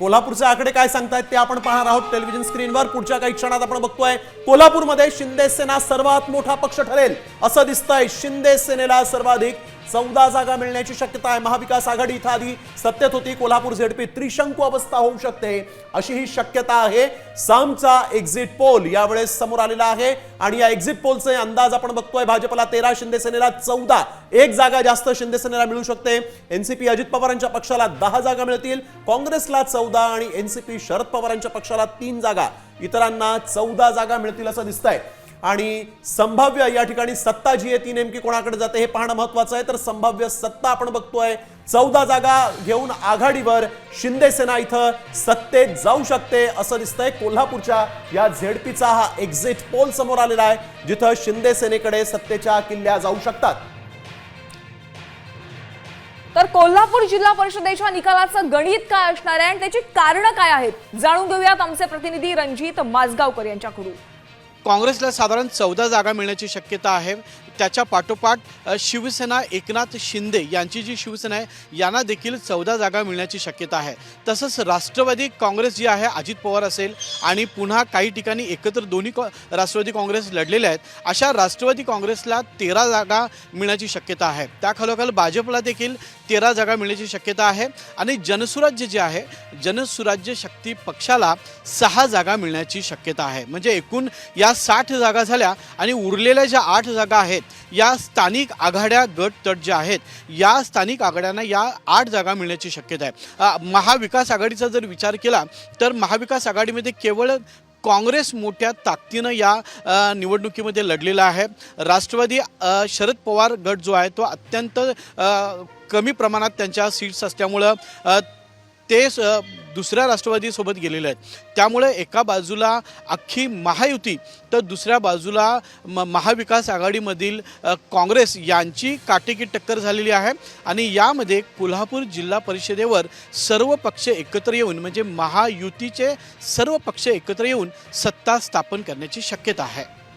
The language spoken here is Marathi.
कोल्हापूरचे आकडे काय सांगतायत ते आपण पाहणार आहोत टेलिव्हिजन स्क्रीनवर। पुढच्या काही क्षणात आपण बघतोय कोल्हापूरमध्ये शिंदे सेना सर्वात मोठा पक्ष ठरेल असं दिसतंय। शिंदे सेनेला सर्वाधिक 14 जागा मिळण्याची शक्यता आहे। महाविकास आघाडी इथं आधी सत्तेत होती। कोल्हापूर झेडपी त्रिशंकू अवस्था होऊ शकते अशी ही शक्यता आहे। सामचा एक्झिट पोल यावेळेस समोर आलेला आहे आणि या एक्झिट पोलचे अंदाज आपण बघतोय। भाजपला 13, शिंदे सेनेला 14, एक जागा जास्त शिंदे सेनेला मिळू शकते। एनसीपी अजित पवारांच्या पक्षाला 10 जागा मिळतील, काँग्रेसला 14 आणि एनसीपी शरद पवारांच्या पक्षाला 3 जागा, इतरांना 14 जागा मिळतील असं दिसतंय। आणि संभाव्य या ठिकाणी सत्ता जी आहे ती नेमकी कोणाकडे जाते हे पाहणं महत्त्वाचं आहे। तर संभाव्य सत्ता आपण बघतोय 14 जागा घेऊन आघाडीवर शिंदे सेना इथं सत्तेत जाऊ शकते असं दिसतंय। कोल्हापूरच्या या झेडपीचा हा एक्झिट पोल समोर आलेला आहे जिथं शिंदे सेनेकडे सत्तेच्या किल्ल्या जाऊ शकतात। तर कोल्हापूर जिल्हा परिषदेच्या निकालाचं गणित काय असणार आहे आणि त्याची कारणं काय आहेत जाणून घेऊयात आमचे प्रतिनिधी रणजित माजगावकर यांच्याकडून। काँग्रेसला साधारण 14 जागा मिळण्याची शक्यता आहे। त्याच्या पाठोपाठ शिवसेना एकनाथ शिंदे यांची जी शिवसेना आहे यांना देखील 14 जागा मिळण्याची शक्यता आहे। तसंच राष्ट्रवादी काँग्रेस जी आहे अजित पवार असेल आणि पुन्हा काही ठिकाणी एकत्र दोन्ही राष्ट्रवादी काँग्रेस लढलेले आहेत, अशा राष्ट्रवादी काँग्रेसला 13 जागा मिळण्याची शक्यता आहे। त्याखालोखाल भाजपला देखील 13 जागा मिळण्याची शक्यता आहे आणि जनसुराज्य जे आहे जनसुराज्य शक्ती पक्षाला 6 जागा मिळण्याची शक्यता आहे। म्हणजे एकूण या 60 जागा झाल्या आणि उरलेल्या ज्या 8 जागा आहेत या स्थानिक आघाड्या गट तट ज्या आहेत या स्थानिक आघाड्यांना या 8 जागा मिळण्याची शक्यता आहे। महाविकास आघाडीचा जर विचार केला तर महाविकास आघाडीमध्ये केवळ काँग्रेस मोठ्या ताकदीनं या निवडणुकीमध्ये लढलेला आहे। राष्ट्रवादी शरद पवार गट जो आहे तो अत्यंत कमी प्रमाणात त्यांच्या सीट्स असल्यामुळं ते दुसऱ्या राष्ट्रवादीसोबत गेलेले आहेत। त्यामुळे एका बाजूला अख्खी महायुती तर दुसऱ्या बाजूला महाविकास आघाडीमधील काँग्रेस यांची काटेकी टक्कर झालेली आहे आणि यामध्ये कोल्हापूर जिल्हा परिषदेवर सर्व पक्ष एकत्र येऊन म्हणजे महायुतीचे सर्व पक्ष एकत्र येऊन सत्ता स्थापन करण्याची शक्यता आहे।